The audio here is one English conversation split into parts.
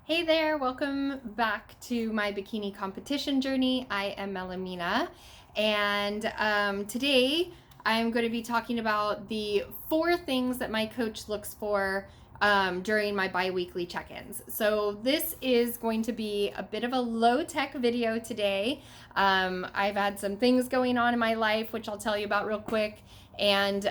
Hey there, welcome back to My Bikini Competition Journey. I am Melaminah, and today I'm going to be talking about the 4 things that my coach looks for during my bi-weekly check-ins. So this is going to be a bit of a low-tech video today. I've had some things going on in my life, which I'll tell you about real quick. And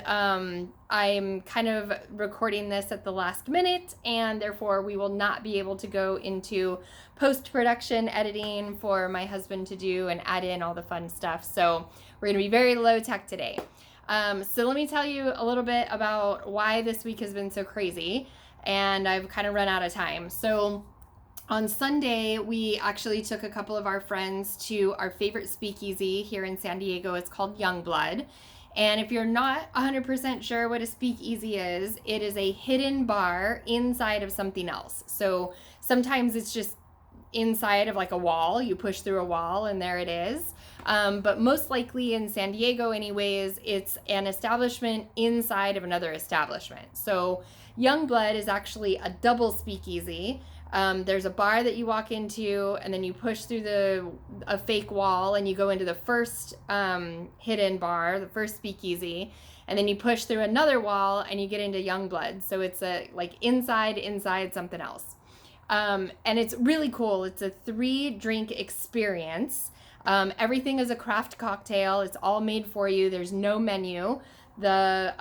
I'm kind of recording this at the last minute, and therefore we will not be able to go into post-production editing for my husband to do and add in all the fun stuff. So we're going to be very low tech today. So let me tell you a little bit about why this week has been so crazy, and I've kind of run out of time. So on Sunday, we actually took a couple of our friends to our favorite speakeasy here in San Diego. It's called Youngblood. And if you're not 100% sure what a speakeasy is, it is a hidden bar inside of something else. So sometimes it's just inside of like a wall. You push through a wall and there it is. But most likely in San Diego anyways, it's an establishment inside of another establishment. So Youngblood is actually a double speakeasy. There's a bar that you walk into, and then you push through a fake wall, and you go into the first hidden bar, the first speakeasy, and then you push through another wall, and you get into Youngblood. So it's like inside something else, and it's really cool. It's a 3-drink experience. Everything is a craft cocktail. It's all made for you. There's no menu. The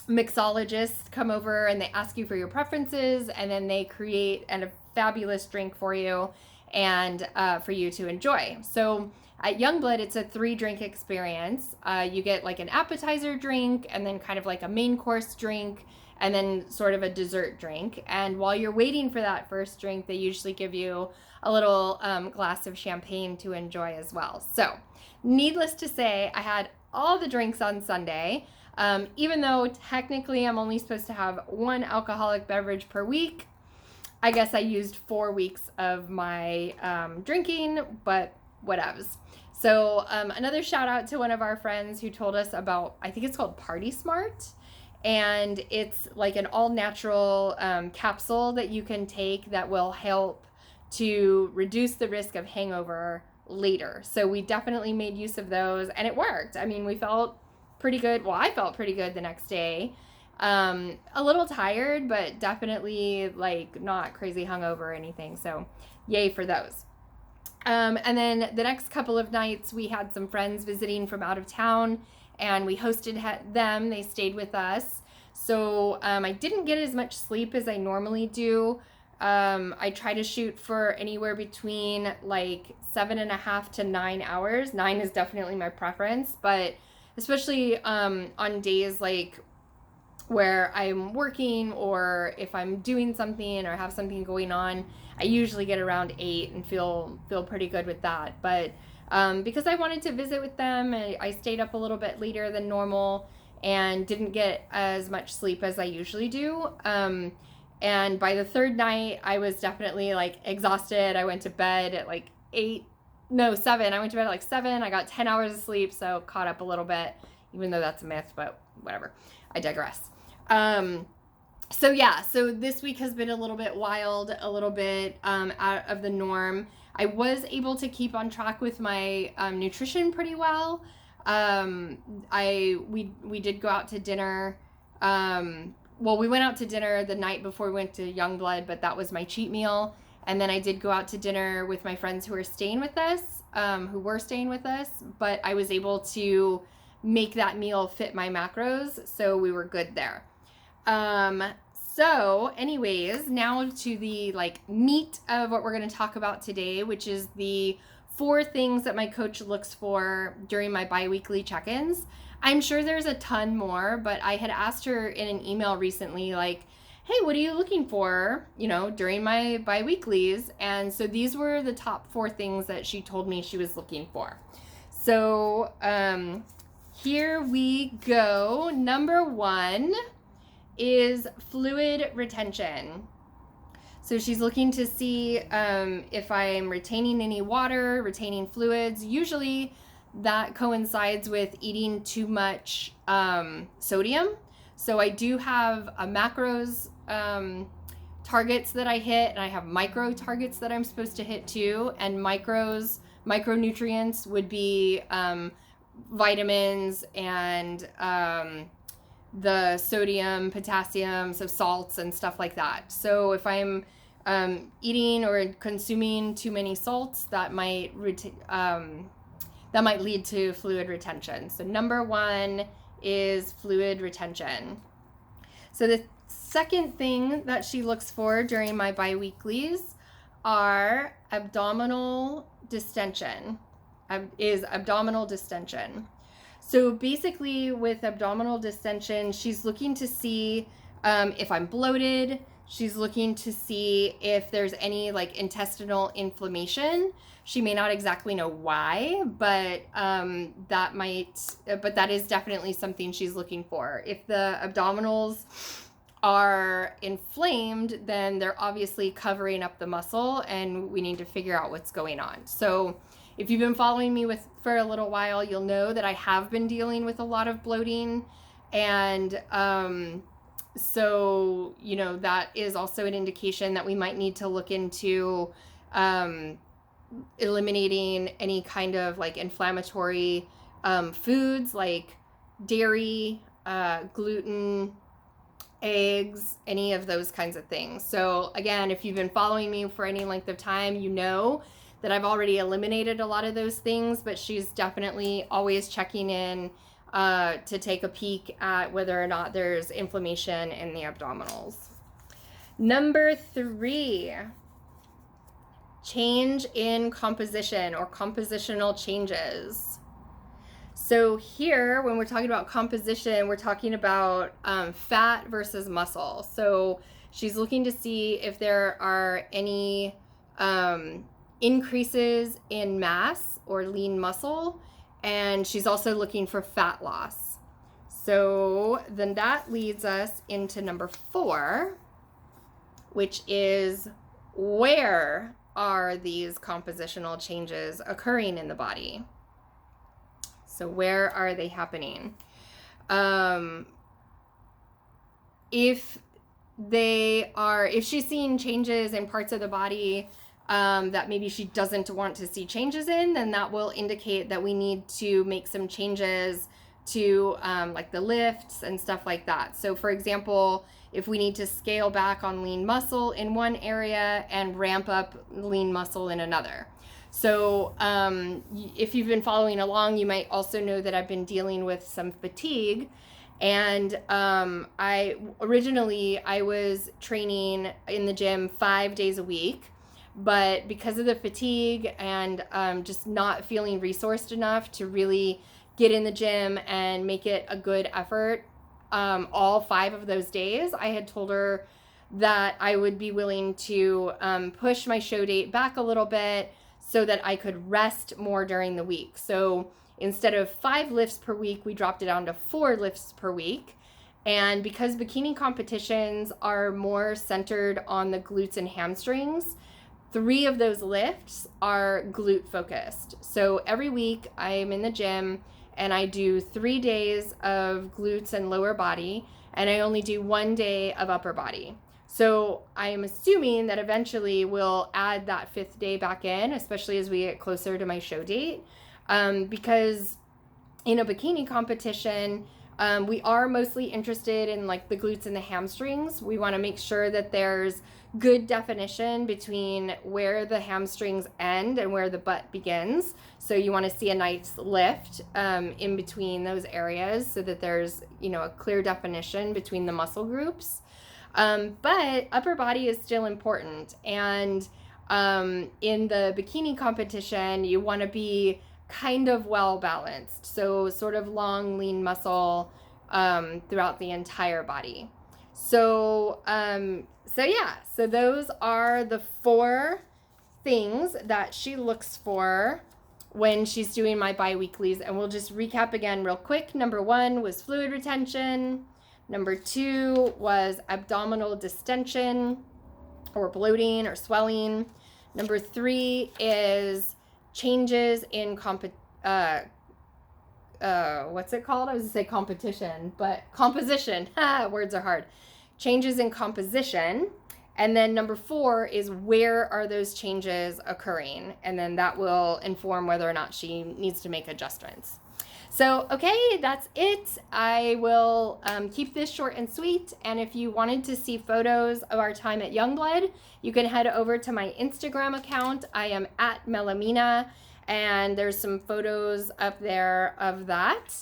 mixologists come over and they ask you for your preferences, and then they create a fabulous drink for you and for you to enjoy. So at Youngblood, it's a 3-drink experience. You get like an appetizer drink, and then kind of like a main course drink, and then sort of a dessert drink. And while you're waiting for that first drink, they usually give you a little glass of champagne to enjoy as well. So needless to say, I had all the drinks on Sunday. Even though technically I'm only supposed to have 1 alcoholic beverage per week, I guess I used 4 weeks of my drinking, but whatevs. So another shout out to one of our friends who told us about, I think it's called Party Smart, and it's like an all natural capsule that you can take that will help to reduce the risk of hangover later. So we definitely made use of those, and it worked. I mean, we felt pretty good. Well, I felt pretty good the next day. A little tired, but definitely like not crazy hungover or anything. So yay for those. And then the next couple of nights, we had some friends visiting from out of town, and we hosted them. They stayed with us. So I didn't get as much sleep as I normally do. I try to shoot for anywhere between like 7.5 to 9 hours. 9 is definitely my preference, but especially on days like where I'm working, or if I'm doing something or have something going on, I usually get around 8 and feel pretty good with that. But because I wanted to visit with them, I stayed up a little bit later than normal and didn't get as much sleep as I usually do. And by the 3rd night, I was definitely like exhausted. I went to bed at like 7. I went to bed at like 7. I got 10 hours of sleep, so caught up a little bit, even though that's a myth, but whatever. I digress. So this week has been a little bit wild, a little bit out of the norm. I was able to keep on track with my nutrition pretty well. We did go out to dinner. We went out to dinner the night before we went to Youngblood, but that was my cheat meal. And then I did go out to dinner with my friends who were staying with us, but I was able to make that meal fit my macros, so we were good there. So anyways, now to the like meat of what we're going to talk about today, which is the 4 things that my coach looks for during my bi-weekly check-ins. I'm sure there's a ton more, but I had asked her in an email recently, like, hey, what are you looking for, during my bi-weeklies? And so these were the top 4 things that she told me she was looking for. So here we go. Number 1 is fluid retention. So she's looking to see if I'm retaining any water, retaining fluids. Usually that coincides with eating too much sodium. So I do have a macros targets that I hit, and I have micro targets that I'm supposed to hit too. And micronutrients would be vitamins and the sodium, potassium, so salts and stuff like that. So if I'm eating or consuming too many salts, that might lead to fluid retention. So number 1 is fluid retention. So the second thing that she looks for during my biweeklies are abdominal distension. So basically with abdominal distension, she's looking to see if I'm bloated. She's looking to see if there's any like intestinal inflammation. She may not exactly know why, but that is definitely something she's looking for. If the abdominals are inflamed, then they're obviously covering up the muscle, and we need to figure out what's going on. So if you've been following me for a little while, you'll know that I have been dealing with a lot of bloating, and so, you know, that is also an indication that we might need to look into eliminating any kind of like inflammatory foods like dairy, gluten, eggs, any of those kinds of things. So again, if you've been following me for any length of time, you know that I've already eliminated a lot of those things, but she's definitely always checking in to take a peek at whether or not there's inflammation in the abdominals. Number 3, change in composition or compositional changes. So here, when we're talking about composition, we're talking about fat versus muscle. So she's looking to see if there are any increases in mass or lean muscle, and she's also looking for fat loss. So then that leads us into number 4, which is where are these compositional changes occurring in the body? So where are they happening? If she's seeing changes in parts of the body that maybe she doesn't want to see changes in, then that will indicate that we need to make some changes to like the lifts and stuff like that. So for example, if we need to scale back on lean muscle in one area and ramp up lean muscle in another. So if you've been following along, you might also know that I've been dealing with some fatigue. And I was training in the gym 5 days a week, but because of the fatigue and just not feeling resourced enough to really get in the gym and make it a good effort all 5 of those days, I had told her that I would be willing to push my show date back a little bit so that I could rest more during the week. So instead of 5 lifts per week, we dropped it down to 4 lifts per week. And because bikini competitions are more centered on the glutes and hamstrings, 3 of those lifts are glute focused. So every week I'm in the gym and I do 3 days of glutes and lower body, and I only do 1 day of upper body. So I am assuming that eventually we'll add that 5th day back in, especially as we get closer to my show date. Because in a bikini competition, we are mostly interested in like the glutes and the hamstrings. We want to make sure that there's good definition between where the hamstrings end and where the butt begins. So you want to see a nice lift in between those areas so that there's, you know, a clear definition between the muscle groups. But upper body is still important. And in the bikini competition, you want to be kind of well balanced. So sort of long, lean muscle throughout the entire body. So those are the 4 things that she looks for when she's doing my biweeklies. And we'll just recap again real quick. Number 1 was fluid retention. Number 2 was abdominal distension or bloating or swelling. Number 3 is changes in what's it called? I was gonna say competition, but composition. Words are hard. Changes in composition. And then number 4 is where are those changes occurring? And then that will inform whether or not she needs to make adjustments. So, okay, that's it. I will keep this short and sweet. And if you wanted to see photos of our time at Youngblood, you can head over to my Instagram account. I am at Melaminah, and there's some photos up there of that.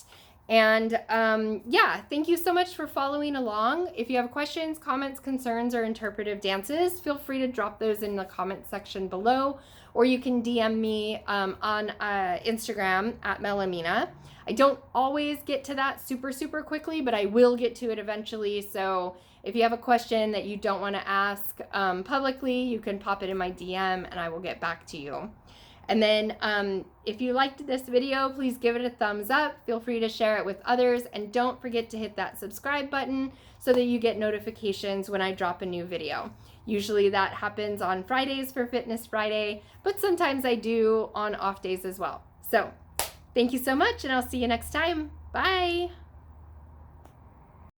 And yeah, thank you so much for following along. If you have questions, comments, concerns, or interpretive dances, feel free to drop those in the comment section below, or you can DM me on Instagram at Melaminah. I don't always get to that super quickly, but I will get to it eventually. So if you have a question that you don't want to ask publicly, you can pop it in my DM and I will get back to you. And then if you liked this video, please give it a thumbs up. Feel free to share it with others. And don't forget to hit that subscribe button so that you get notifications when I drop a new video. Usually that happens on Fridays for Fitness Friday, but sometimes I do on off days as well. So thank you so much, and I'll see you next time. Bye.